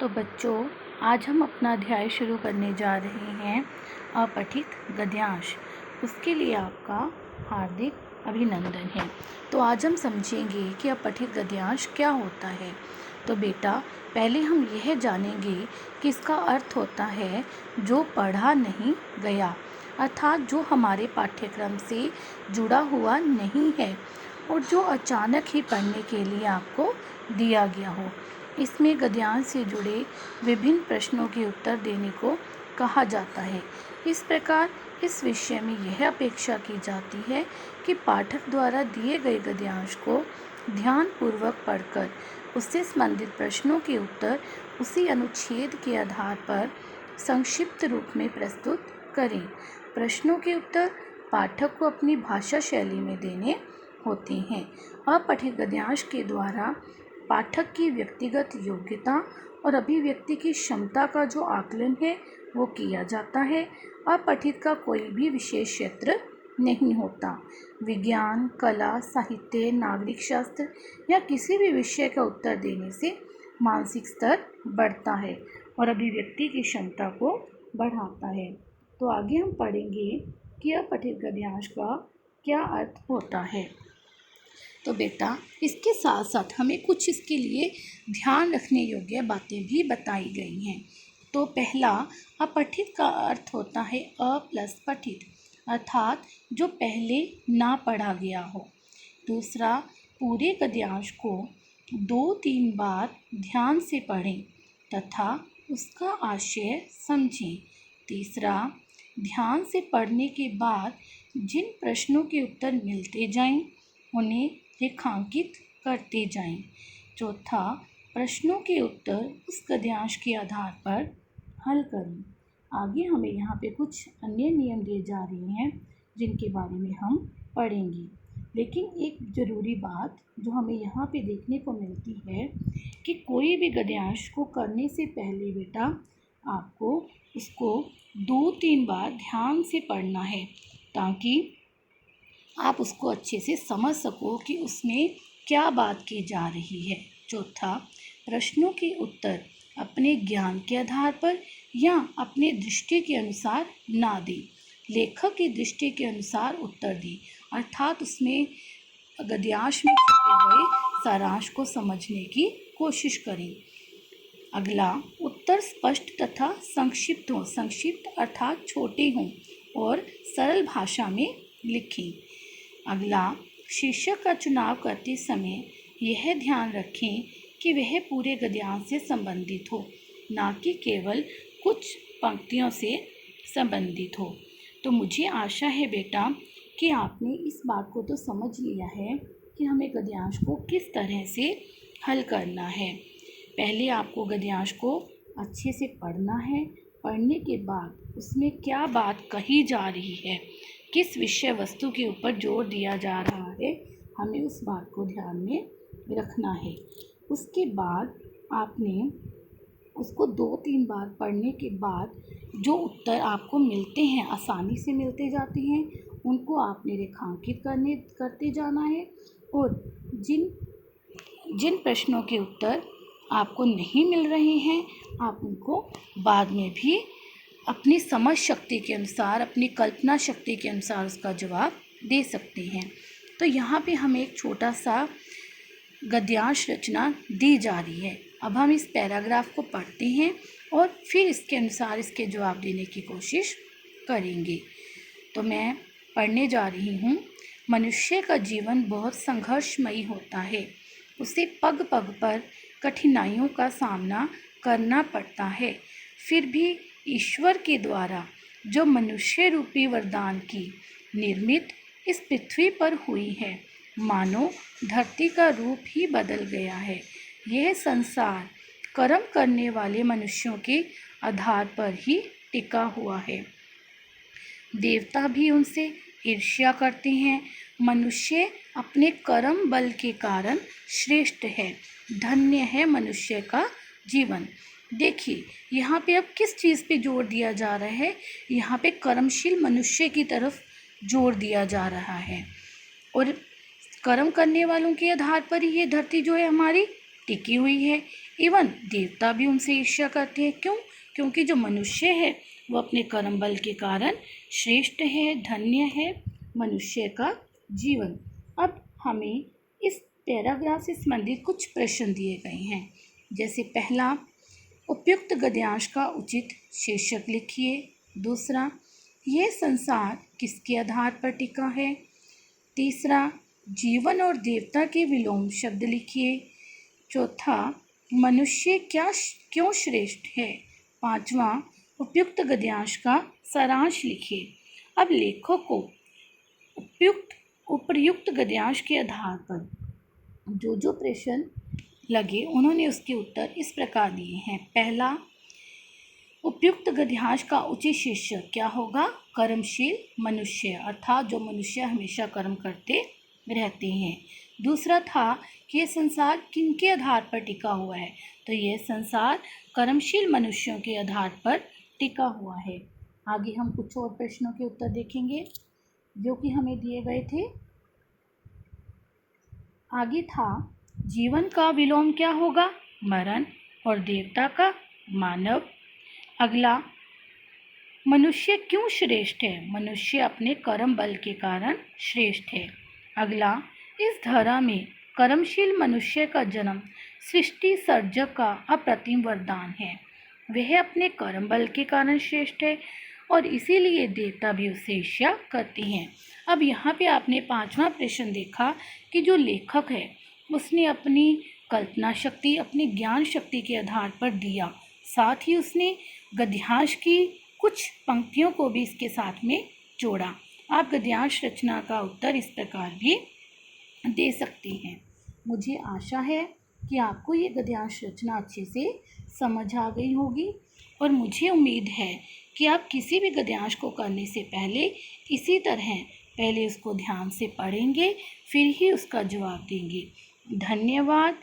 तो बच्चों, आज हम अपना अध्याय शुरू करने जा रहे हैं अपठित गद्यांश। उसके लिए आपका हार्दिक अभिनंदन है। तो आज हम समझेंगे कि अपठित गद्यांश क्या होता है। तो बेटा, पहले हम यह जानेंगे कि इसका अर्थ होता है जो पढ़ा नहीं गया, अर्थात जो हमारे पाठ्यक्रम से जुड़ा हुआ नहीं है और जो अचानक ही पढ़ने के लिए आपको दिया गया हो। इसमें गद्यांश से जुड़े विभिन्न प्रश्नों के उत्तर देने को कहा जाता है। इस प्रकार इस विषय में यह अपेक्षा की जाती है कि पाठक द्वारा दिए गए गद्यांश को ध्यानपूर्वक पढ़कर उससे संबंधित प्रश्नों के उत्तर उसी अनुच्छेद के आधार पर संक्षिप्त रूप में प्रस्तुत करें। प्रश्नों के उत्तर पाठक को अपनी भाषा शैली में देने होते हैं। अपठित गद्यांश के द्वारा पाठक की व्यक्तिगत योग्यता और अभिव्यक्ति की क्षमता का जो आकलन है वो किया जाता है। अपठित का कोई भी विशेष क्षेत्र नहीं होता। विज्ञान, कला, साहित्य, नागरिक शास्त्र या किसी भी विषय का उत्तर देने से मानसिक स्तर बढ़ता है और अभिव्यक्ति की क्षमता को बढ़ाता है। तो आगे हम पढ़ेंगे कि अपठित गद्यांश का क्या अर्थ होता है। तो बेटा, इसके साथ साथ हमें कुछ इसके लिए ध्यान रखने योग्य बातें भी बताई गई हैं। तो पहला, अपठित का अर्थ होता है अ प्लस पठित, अर्थात जो पहले ना पढ़ा गया हो। दूसरा, पूरे गद्यांश को 2-3 बार ध्यान से पढ़ें तथा उसका आशय समझें। तीसरा, ध्यान से पढ़ने के बाद जिन प्रश्नों के उत्तर मिलते जाएं उन्हें रेखांकित करते जाएं। चौथा, प्रश्नों के उत्तर उस गद्यांश के आधार पर हल करें। आगे हमें यहाँ पे कुछ अन्य नियम दिए जा रहे हैं जिनके बारे में हम पढ़ेंगे। लेकिन एक ज़रूरी बात जो हमें यहाँ पे देखने को मिलती है कि कोई भी गद्यांश को करने से पहले बेटा आपको उसको 2-3 बार ध्यान से पढ़ना है ताकि आप उसको अच्छे से समझ सको कि उसमें क्या बात की जा रही है। चौथा, प्रश्नों के उत्तर अपने ज्ञान के आधार पर या अपने दृष्टि के अनुसार ना दें, लेखक की दृष्टि के अनुसार उत्तर दें, अर्थात उसमें गद्यांश में छुपे हुए सारांश को समझने की कोशिश करें। अगला, उत्तर स्पष्ट तथा संक्षिप्त हो। संक्षिप्त अर्थात छोटे हों और सरल भाषा में लिखें। अगला, शीर्षक का चुनाव करते समय यह ध्यान रखें कि वह पूरे गद्यांश से संबंधित हो, ना कि केवल कुछ पंक्तियों से संबंधित हो। तो मुझे आशा है बेटा कि आपने इस बात को तो समझ लिया है कि हमें गद्यांश को किस तरह से हल करना है। पहले आपको गद्यांश को अच्छे से पढ़ना है। पढ़ने के बाद उसमें क्या बात कही जा रही है, किस विषय वस्तु के ऊपर जोर दिया जा रहा है, हमें उस बात को ध्यान में रखना है। उसके बाद आपने उसको 2-3 बार पढ़ने के बाद जो उत्तर आपको मिलते हैं, आसानी से मिलते जाते हैं, उनको आपने रेखांकित करते जाना है और जिन प्रश्नों के उत्तर आपको नहीं मिल रहे हैं आप उनको बाद में भी अपनी समझ शक्ति के अनुसार, अपनी कल्पना शक्ति के अनुसार उसका जवाब दे सकते हैं। तो यहाँ पे हमें एक छोटा सा गद्यांश रचना दी जा रही है। अब हम इस पैराग्राफ को पढ़ते हैं और फिर इसके अनुसार इसके जवाब देने की कोशिश करेंगे। तो मैं पढ़ने जा रही हूँ। मनुष्य का जीवन बहुत संघर्षमयी होता है। उसे पग पग पर कठिनाइयों का सामना करना पड़ता है। फिर भी ईश्वर के द्वारा जो मनुष्य रूपी वरदान की निर्मित इस पृथ्वी पर हुई है, मानो धरती का रूप ही बदल गया है। यह संसार कर्म करने वाले मनुष्यों के आधार पर ही टिका हुआ है। देवता भी उनसे ईर्ष्या करते हैं। मनुष्य अपने कर्म बल के कारण श्रेष्ठ है। धन्य है मनुष्य का जीवन। देखिए, यहाँ पे अब किस चीज़ पे जोर दिया जा रहा है? यहाँ पे कर्मशील मनुष्य की तरफ जोर दिया जा रहा है और कर्म करने वालों के आधार पर ही ये धरती जो है हमारी टिकी हुई है। इवन देवता भी उनसे ईर्ष्या करते हैं। क्यों? क्योंकि जो मनुष्य है वो अपने कर्म बल के कारण श्रेष्ठ है, धन्य है मनुष्य का जीवन। अब हमें इस पैराग्राफ से संबंधित कुछ प्रश्न दिए गए हैं। जैसे पहला, उपयुक्त गद्यांश का उचित शीर्षक लिखिए। दूसरा, यह संसार किसके आधार पर टिका है। तीसरा, जीवन और देवता के विलोम शब्द लिखिए। चौथा, मनुष्य क्यों श्रेष्ठ है। पांचवा, उपयुक्त गद्यांश का सारांश लिखिए। अब लेखक को उपर्युक्त गद्यांश के आधार पर जो प्रश्न लगे उन्होंने उसके उत्तर इस प्रकार दिए हैं। पहला, उपयुक्त गद्यांश का उचित शीर्षक क्या होगा। कर्मशील मनुष्य, अर्थात जो मनुष्य हमेशा कर्म करते रहते हैं। दूसरा था कि यह संसार किनके आधार पर टिका हुआ है, तो यह संसार कर्मशील मनुष्यों के आधार पर टिका हुआ है। आगे हम कुछ और प्रश्नों के उत्तर देखेंगे जो कि हमें दिए गए थे। आगे था, जीवन का विलोम क्या होगा। मरण। और देवता का मानव। अगला, मनुष्य क्यों श्रेष्ठ है। मनुष्य अपने कर्म बल के कारण श्रेष्ठ है। अगला, इस धारा में कर्मशील मनुष्य का जन्म सृष्टि सर्जक का अप्रतिम वरदान है। वह अपने कर्म बल के कारण श्रेष्ठ है और इसीलिए देवता भी उससे ईर्ष्या करते हैं। अब यहाँ पे आपने पांचवा प्रश्न देखा कि जो लेखक है उसने अपनी कल्पना शक्ति, अपनी ज्ञान शक्ति के आधार पर दिया, साथ ही उसने गद्यांश की कुछ पंक्तियों को भी इसके साथ में जोड़ा। आप गद्यांश रचना का उत्तर इस प्रकार भी दे सकते हैं। मुझे आशा है कि आपको ये गद्यांश रचना अच्छे से समझ आ गई होगी और मुझे उम्मीद है कि आप किसी भी गद्यांश को करने से पहले इसी तरह पहले उसको ध्यान से पढ़ेंगे, फिर ही उसका जवाब देंगे। धन्यवाद।